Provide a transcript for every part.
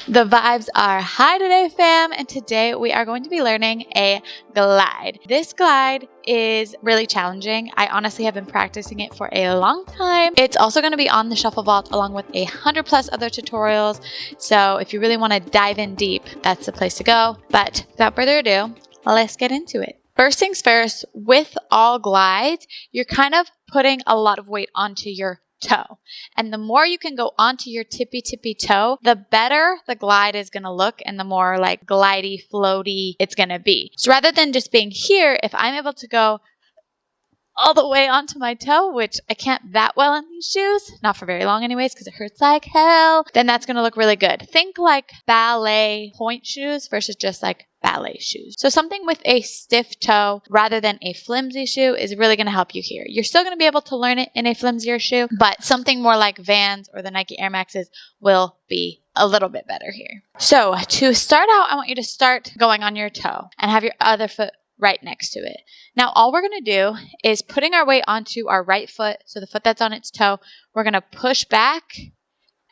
The vibes are high today, fam, and today we are going to be learning a glide. This glide is really challenging. I honestly have been practicing it for a long time. It's also going to be on the Shuffle Vault along with 100+ other tutorials. So if you really want to dive in deep, that's the place to go. But without further ado, let's get into it. First things first, with all glides, you're kind of putting a lot of weight onto your toe. And the more you can go onto your tippy toe, the better the glide is going to look and the more like glidey, floaty it's going to be. So rather than just being here, if I'm able to go all the way onto my toe, which I can't that well in these shoes, not for very long anyways because it hurts like hell, then that's going to look really good. Think like ballet point shoes versus just like ballet shoes. So something with a stiff toe rather than a flimsy shoe is really going to help you here. You're still going to be able to learn it in a flimsier shoe, but something more like Vans or the Nike Air Maxes will be a little bit better here. So to start out, I want you to start going on your toe and have your other foot right next to it. Now all we're going to do is putting our weight onto our right foot, so the foot that's on its toe, we're going to push back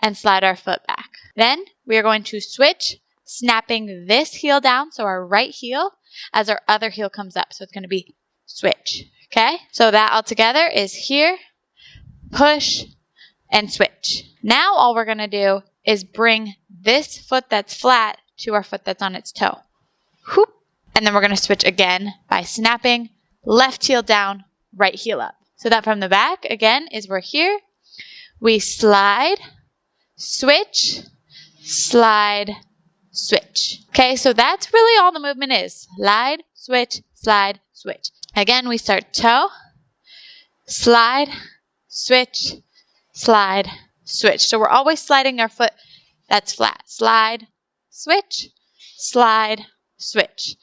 and slide our foot back. Then we are going to switch, snapping this heel down, so our right heel, as our other heel comes up. So it's going to be switch, okay? So that all together is here, push, and switch. Now all we're going to do is bring this foot that's flat to our foot that's on its toe. Whoop. And then we're going to switch again by snapping left heel down, right heel up. So that from the back, again, is we're here. We slide, switch, slide, switch. Okay, so that's really all the movement is. Slide, switch, slide, switch. Again, we start toe, slide, switch, slide, switch. So we're always sliding our foot that's flat. Slide, switch, slide, switch.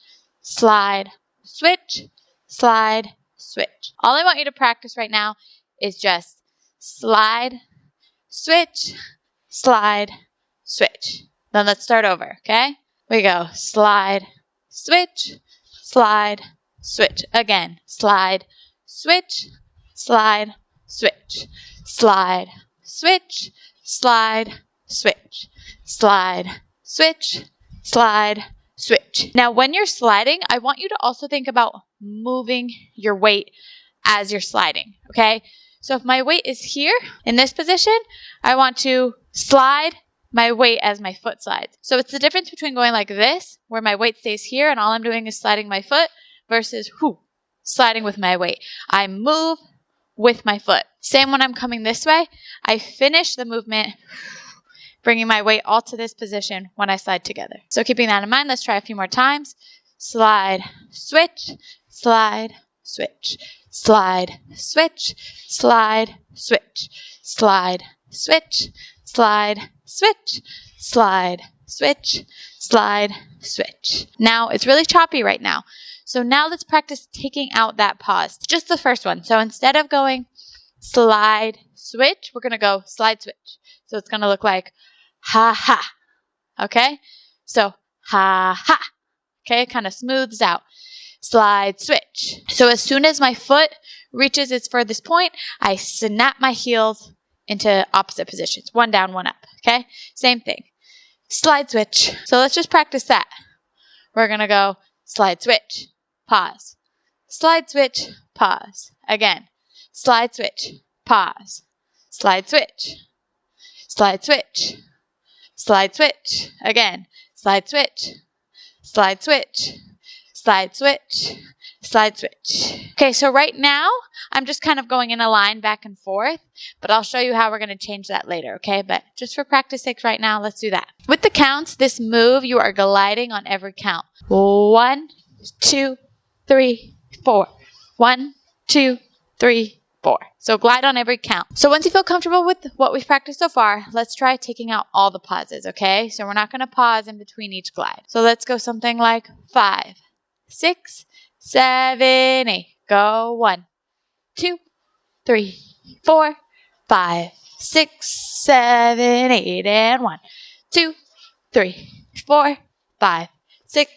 Slide, switch, slide, switch. All I want you to practice right now is just slide, switch, slide, switch. Then let's start over, okay? We go slide, switch, slide, switch. Again, slide, switch, slide, switch. Slide, switch, slide, switch. Slide, switch, slide, switch. Now, when you're sliding, I want you to also think about moving your weight as you're sliding, okay? So if my weight is here in this position, I want to slide my weight as my foot slides. So it's the difference between going like this, where my weight stays here and all I'm doing is sliding my foot, versus sliding with my weight. I move with my foot. Same when I'm coming this way. I finish the movement bringing my weight all to this position when I slide together. So keeping that in mind, let's try a few more times. Slide, switch, slide, switch, slide, switch, slide, switch, slide, switch, slide, switch, slide, switch, slide, switch. Now it's really choppy right now. So now let's practice taking out that pause. Just the first one. So instead of going slide, switch, we're going to go slide, switch. So it's going to look like ha ha. Okay? So ha ha. Okay? It kind of smooths out. Slide, switch. So as soon as my foot reaches its furthest point, I snap my heels into opposite positions. One down, one up. Okay? Same thing. Slide, switch. So let's just practice that. We're going to go slide, switch, pause. Slide, switch, pause. Again. Slide, switch, pause. Slide, switch. Slide, switch. Slide, switch. Again. Slide, switch. Slide, switch. Slide, switch. Slide, switch. Okay, so right now, I'm just kind of going in a line back and forth, but I'll show you how we're going to change that later, okay? But just for practice sake right now, let's do that. With the counts, this move, you are gliding on every count. 1, 2, 3, 4. 1, 2, 3, 4. So glide on every count. So once you feel comfortable with what we've practiced so far, let's try taking out all the pauses, okay? So we're not going to pause in between each glide. So let's go something like 5, 6, 7, 8. Go 1, 2, 3, 4, 5, 6, 7, 8, and 1, 2, 3, 4, 5, 6,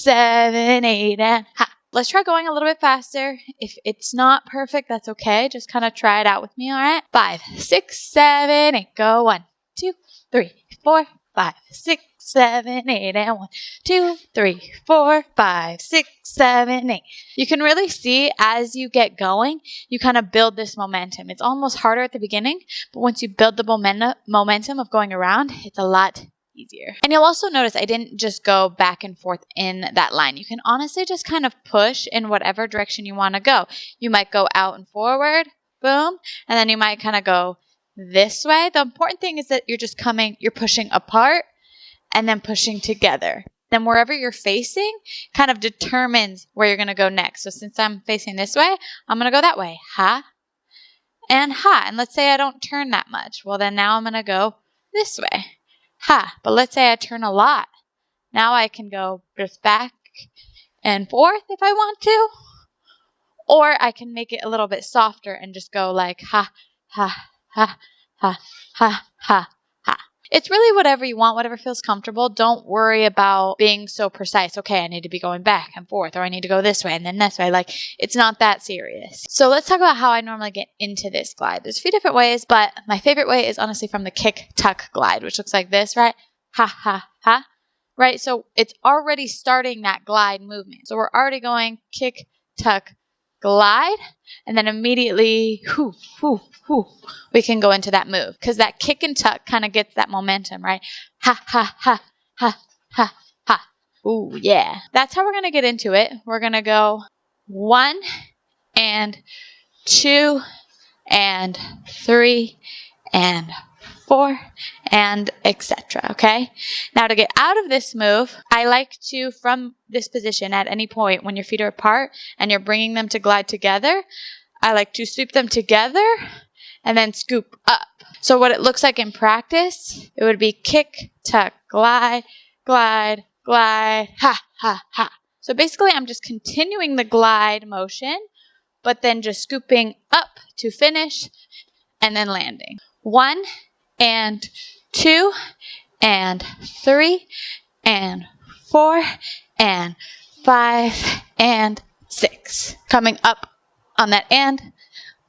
7, 8, and ha. Let's try going a little bit faster. If it's not perfect, that's okay. Just kind of try it out with me, all right? 5, 6, 7, 8. Go 1, 2, 3, 4, 5, 6, 7, 8, and 1, 2, 3, 4, 5, 6, 7, 8. You can really see as you get going, you kind of build this momentum. It's almost harder at the beginning, but once you build the momentum of going around, it's a lot easier. And you'll also notice I didn't just go back and forth in that line. You can honestly just kind of push in whatever direction you want to go. You might go out and forward, boom, and then you might kind of go this way. The important thing is that you're pushing apart and then pushing together. Then wherever you're facing kind of determines where you're going to go next. So since I'm facing this way, I'm going to go that way. Ha and ha. And let's say I don't turn that much. Well, then now I'm going to go this way. Ha. But let's say I turn a lot. Now I can go just back and forth if I want to. Or I can make it a little bit softer and just go like ha, ha, ha, ha, ha, ha, ha. It's really whatever you want, whatever feels comfortable. Don't worry about being so precise. Okay, I need to be going back and forth, or I need to go this way and then this way. Like, it's not that serious. So let's talk about how I normally get into this glide. There's a few different ways, but my favorite way is honestly from the kick tuck glide, which looks like this, right? Ha, ha, ha. Right? So it's already starting that glide movement. So we're already going kick, tuck, glide, and then immediately, we can go into that move because that kick and tuck kind of gets that momentum, right? Ha, ha, ha, ha, ha, ha. Ooh, yeah. That's how we're going to get into it. We're going to go 1 and 2 and 3 and 4 and etc. Okay. Now to get out of this move, I like to, from this position at any point when your feet are apart and you're bringing them to glide together, I like to sweep them together and then scoop up. So what it looks like in practice, it would be kick, tuck, glide, glide, glide, ha, ha, ha. So basically I'm just continuing the glide motion, but then just scooping up to finish and then landing. 1 and 2 and 3 and 4 and 5 and 6. Coming up on that and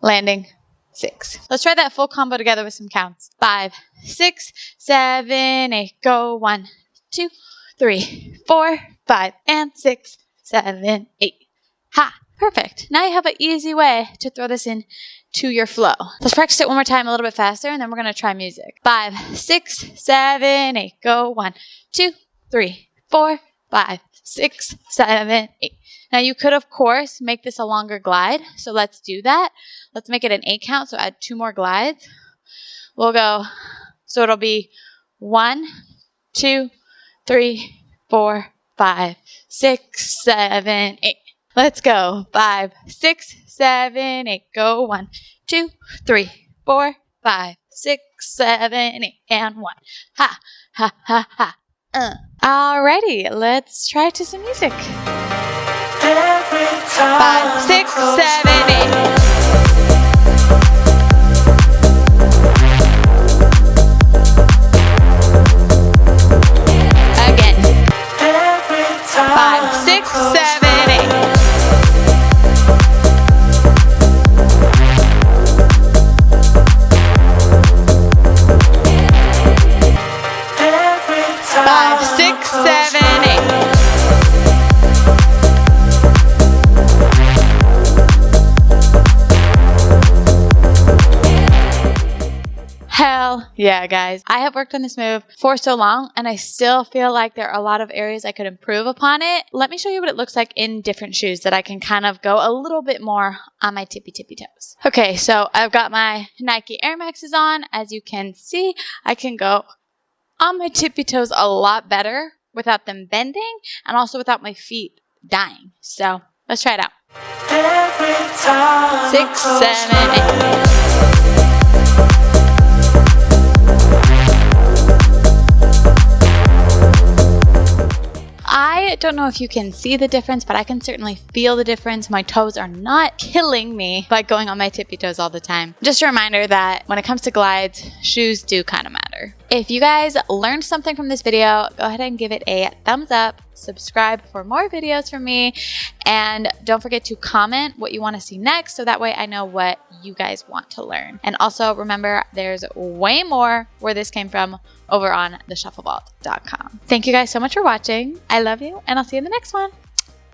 landing 6. Let's try that full combo together with some counts. 5, 6, 7, 8. Go 1, 2, 3, 4, 5 and 6, 7, 8. Ha! Perfect. Now you have an easy way to throw this in to your flow. Let's practice it one more time a little bit faster, and then we're going to try music. 5, 6, 7, 8. Go 1, 2, 3, 4, 5, 6, 7, 8. Now you could, of course, make this a longer glide. So let's do that. Let's make it an 8 count. So add 2 more glides. We'll go, so it'll be 1, 2, 3, 4, 5, 6, 7, 8. Let's go. 5, 6, 7, 8. Go 1, 2, 3, 4, 5, 6, 7, 8. And 1. Ha, ha, ha, ha. Alrighty, let's try to some music. 5, 6, 7, 8. Again. 5, 6, 7, 8. Hell yeah, guys. I have worked on this move for so long, and I still feel like there are a lot of areas I could improve upon it. Let me show you what it looks like in different shoes that I can kind of go a little bit more on my tippy toes. Okay, so I've got my Nike Air Maxes on. As you can see, I can go on my tippy toes a lot better without them bending and also without my feet dying. So let's try it out. 6, 7, 8. I don't know if you can see the difference, but I can certainly feel the difference. My toes are not killing me by going on my tippy toes all the time. Just a reminder that when it comes to glides, shoes do kind of matter. If you guys learned something from this video, go ahead and give it a thumbs up, subscribe for more videos from me, and don't forget to comment what you want to see next so that way I know what you guys want to learn. And also remember, there's way more where this came from over on theshufflevault.com. Thank you guys so much for watching. I love you, and I'll see you in the next one.